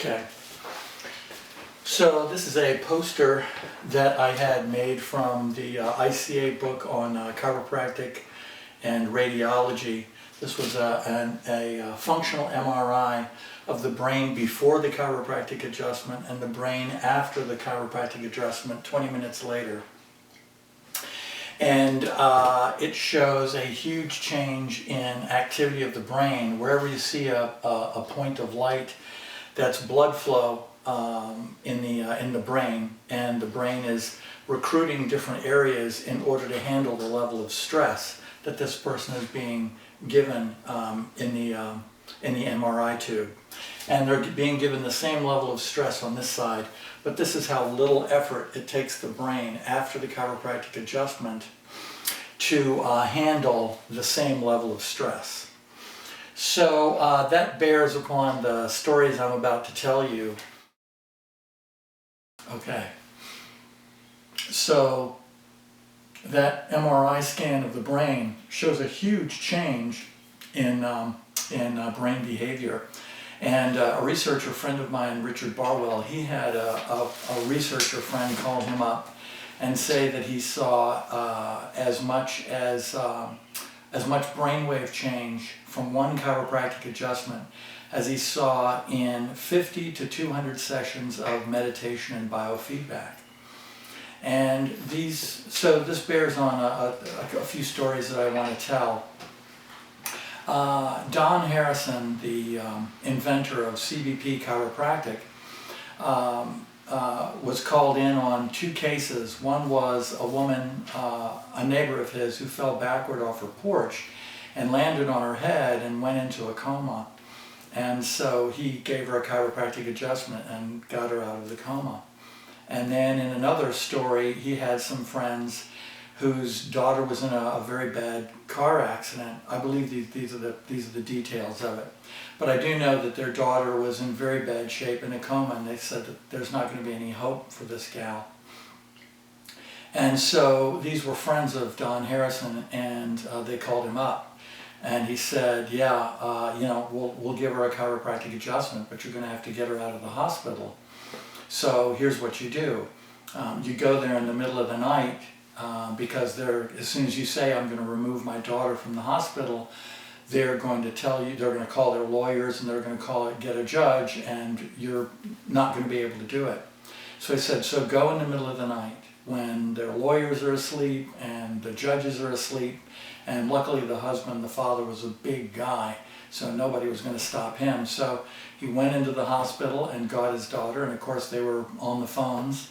Okay, so this is a poster that I had made from the ICA book on chiropractic and radiology. This was a functional MRI of the brain before the chiropractic adjustment and the brain after the chiropractic adjustment 20 minutes later. And it shows a huge change in activity of the brain. Wherever you see a point of light, that's blood flow in the brain, and the brain is recruiting different areas in order to handle the level of stress that this person is being given in the MRI tube. And they're being given the same level of stress on this side, but this is how little effort it takes the brain after the chiropractic adjustment to handle the same level of stress. So that bears upon the stories I'm about to tell you. Okay, so that MRI scan of the brain shows a huge change in brain behavior. And a researcher friend of mine, Richard Barwell, he had a researcher friend call him up and say that he saw as much brainwave change from one chiropractic adjustment as he saw in 50 to 200 sessions of meditation and biofeedback. And so this bears on a few stories that I want to tell. Don Harrison, the inventor of CBP Chiropractic, was called in on two cases. One was a woman, a neighbor of his, who fell backward off her porch and landed on her head and went into a coma. And so he gave her a chiropractic adjustment and got her out of the coma. And then in another story, he had some friends whose daughter was in a very bad car accident. I believe these are the details of it. But I do know that their daughter was in very bad shape in a coma, and they said that there's not going to be any hope for this gal. And so these were friends of Don Harrison, and they called him up. And he said, yeah, we'll give her a chiropractic adjustment, but you're going to have to get her out of the hospital. So here's what you do. You go there in the middle of the night, because as soon as you say, I'm going to remove my daughter from the hospital, they're going to tell you, they're going to call their lawyers, and they're going to get a judge, and you're not going to be able to do it. So he said, so go in the middle of the night when their lawyers are asleep and the judges are asleep. And luckily the husband, the father, was a big guy, so nobody was going to stop him. So he went into the hospital and got his daughter, and of course they were on the phones,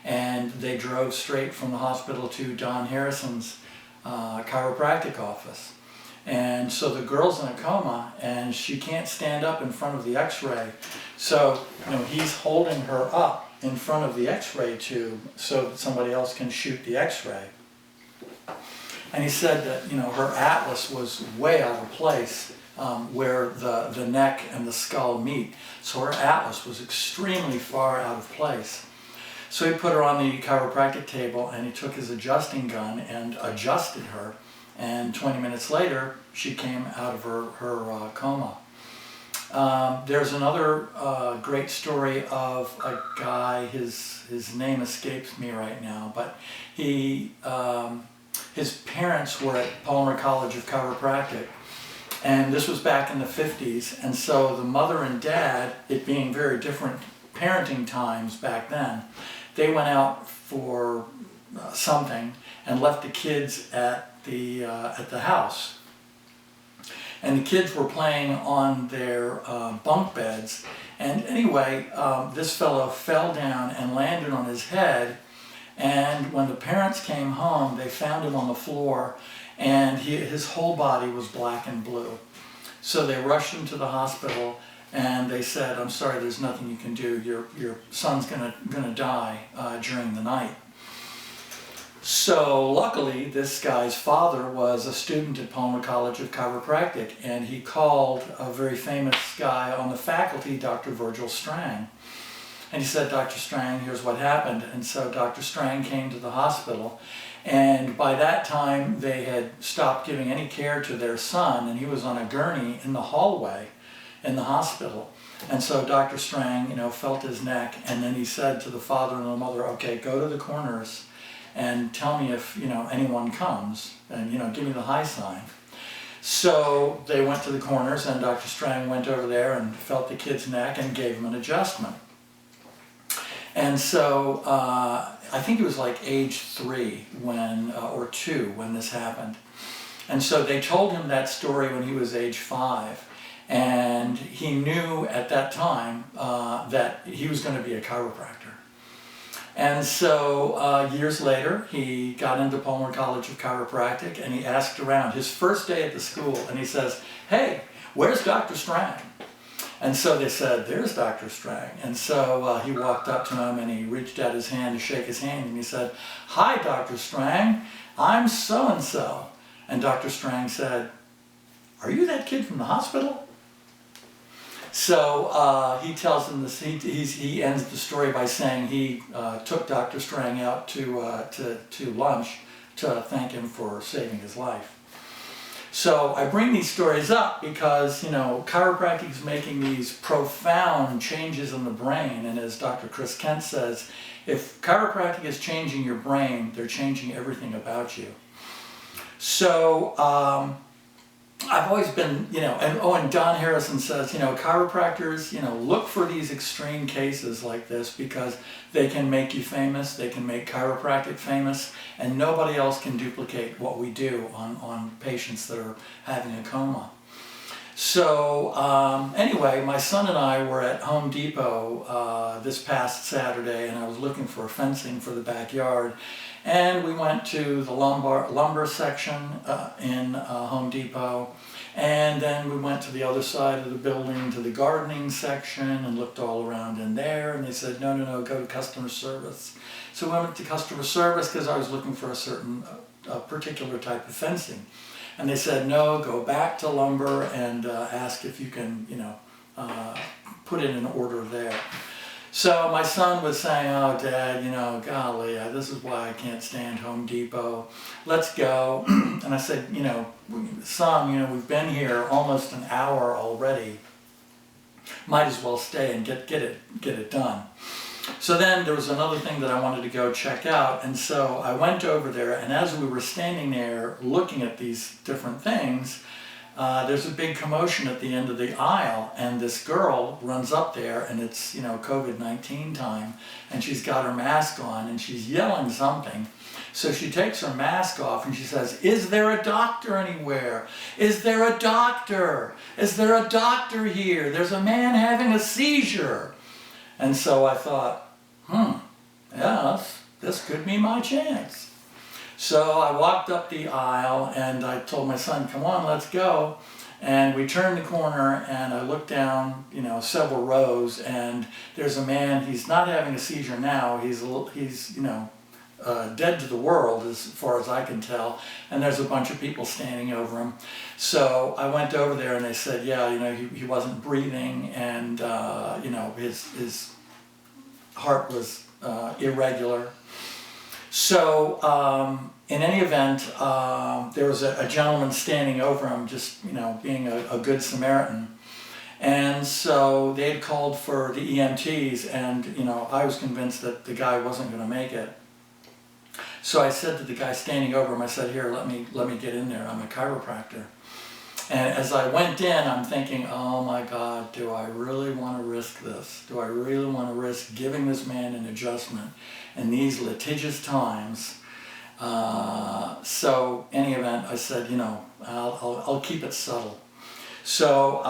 and they drove straight from the hospital to Don Harrison's chiropractic office. And so the girl's in a coma, and she can't stand up in front of the x-ray. So he's holding her up in front of the x-ray tube so that somebody else can shoot the x-ray. And he said that her atlas was way out of place where the neck and the skull meet. So her atlas was extremely far out of place. So he put her on the chiropractic table, and he took his adjusting gun and adjusted her. And 20 minutes later, she came out of her coma. There's another great story of a guy, his name escapes me right now, but his parents were at Palmer College of Chiropractic, and this was back in the 50s, and so the mother and dad, it being very different parenting times back then, they went out for something and left the kids at the house. And the kids were playing on their bunk beds, and anyway, this fellow fell down and landed on his head. And when the parents came home, they found him on the floor, and his whole body was black and blue. So they rushed him to the hospital, and they said, I'm sorry, there's nothing you can do. Your son's gonna die during the night. So luckily, this guy's father was a student at Palmer College of Chiropractic, and he called a very famous guy on the faculty, Dr. Virgil Strang. And he said, Dr. Strang, here's what happened. And so Dr. Strang came to the hospital, and by that time they had stopped giving any care to their son, and he was on a gurney in the hallway in the hospital. And so Dr. Strang, felt his neck, and then he said to the father and the mother, okay, go to the corners and tell me if, anyone comes, and, give me the high sign. So they went to the corners, and Dr. Strang went over there and felt the kid's neck and gave him an adjustment. And so I think it was like age 3 or 2 when this happened. And so they told him that story when he was age 5. And he knew at that time that he was going to be a chiropractor. And so years later, he got into Palmer College of Chiropractic, and he asked around his first day at the school, and he says, hey, where's Dr. Strang? And so they said, there's Dr. Strang. And so he walked up to him, and he reached out his hand to shake his hand, and he said, hi, Dr. Strang, I'm so-and-so. And Dr. Strang said, are you that kid from the hospital? So he tells him this. He ends the story by saying he took Dr. Strang out to lunch to thank him for saving his life. So I bring these stories up because chiropractic is making these profound changes in the brain, and as Dr. Chris Kent says, if chiropractic is changing your brain, they're changing everything about you. So. I've always been, and Don Harrison says, chiropractors, look for these extreme cases like this because they can make you famous, they can make chiropractic famous, and nobody else can duplicate what we do on patients that are having a coma. So anyway, my son and I were at Home Depot this past Saturday, and I was looking for fencing for the backyard. And we went to the lumber section in Home Depot, and then we went to the other side of the building to the gardening section and looked all around in there, and they said, no, go to customer service. So we went to customer service because I was looking for a particular type of fencing. And they said, no, go back to lumber and ask if you can, put in an order there. So my son was saying, oh, Dad, golly, this is why I can't stand Home Depot. Let's go. And I said, son, we've been here almost an hour already. Might as well stay and get it done. So then there was another thing that I wanted to go check out, and so I went over there, and as we were standing there looking at these different things, there's a big commotion at the end of the aisle, and this girl runs up there, and it's COVID-19 time, and she's got her mask on, and she's yelling something. So she takes her mask off and she says, is there a doctor anywhere? Is there a doctor? Is there a doctor here? There's a man having a seizure. And so I thought, yeah, this could be my chance. So I walked up the aisle and I told my son, come on, let's go. And we turned the corner and I looked down, several rows, and there's a man, he's not having a seizure now, he's dead to the world as far as I can tell, and there's a bunch of people standing over him. So I went over there and they said, yeah, he wasn't breathing, and his heart was irregular. So in any event, there was a gentleman standing over him, just being a good Samaritan. And so they had called for the EMTs, and I was convinced that the guy wasn't going to make it. So I said to the guy standing over him, I said, here, let me get in there, I'm a chiropractor. And as I went in, I'm thinking, oh my God, do I really want to risk this? Do I really want to risk giving this man an adjustment in these litigious times? So in any event, I said, I'll keep it subtle. So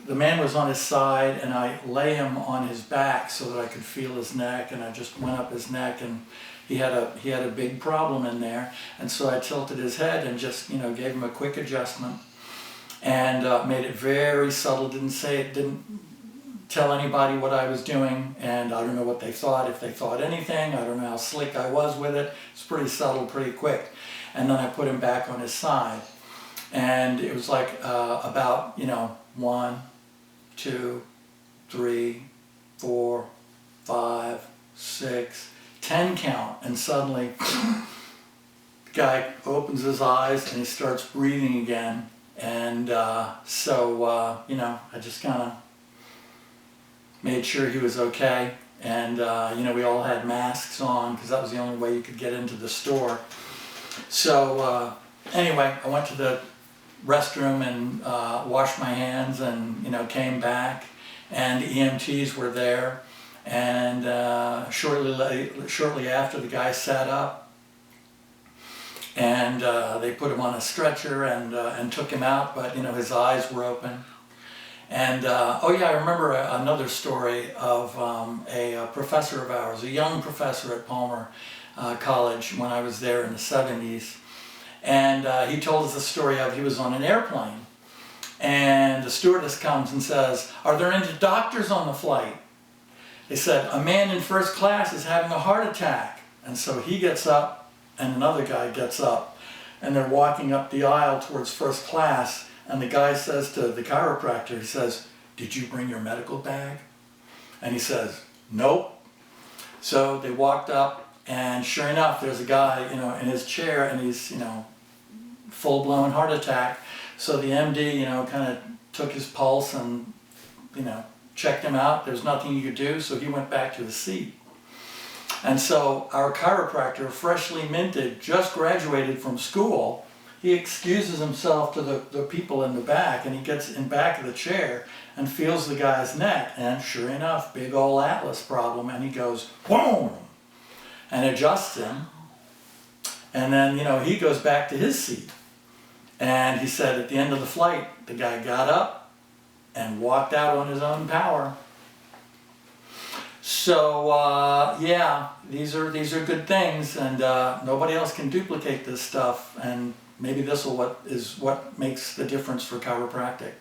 the man was on his side, and I lay him on his back so that I could feel his neck, and I just went up his neck, and he had a big problem in there. And so I tilted his head and just gave him a quick adjustment, and made it very subtle. Didn't tell anybody what I was doing, and I don't know what they thought, if they thought anything. I don't know how slick I was with it. It's pretty subtle, pretty quick. And then I put him back on his side. And it was like about, 1, 2, 3, 4, 5, 6, 10 count. And suddenly, the guy opens his eyes and he starts breathing again. And I just kind of made sure he was okay. And you know, we all had masks on because that was the only way you could get into the store. So anyway, I went to the restroom and washed my hands, and you know, came back, and EMTs were there, and shortly after, the guy sat up, and they put him on a stretcher and took him out, but you know, his eyes were open. And oh yeah, I remember another story of a professor of ours, a young professor at Palmer College when I was there in the 70s. And he told us a story of he was on an airplane, and the stewardess comes and says, "Are there any doctors on the flight?" They said, "A man in first class is having a heart attack." And so he gets up, and another guy gets up, and they're walking up the aisle towards first class. And the guy says to the chiropractor, he says, "Did you bring your medical bag?" And he says, "Nope." So they walked up, and sure enough, there's a guy, you know, in his chair, and he's, you know, full-blown heart attack. So the MD, you know, kind of took his pulse and, you know, checked him out. There's nothing he could do, so he went back to his seat. And so our chiropractor, freshly minted, just graduated from school, he excuses himself to the people in the back, and he gets in back of the chair and feels the guy's neck, and sure enough, big old atlas problem, and he goes, "Boom!" and adjusts him, and then, you know, he goes back to his seat. And he said at the end of the flight, the guy got up and walked out on his own power. So yeah, these are good things, and nobody else can duplicate this stuff, and maybe this is what makes the difference for chiropractic.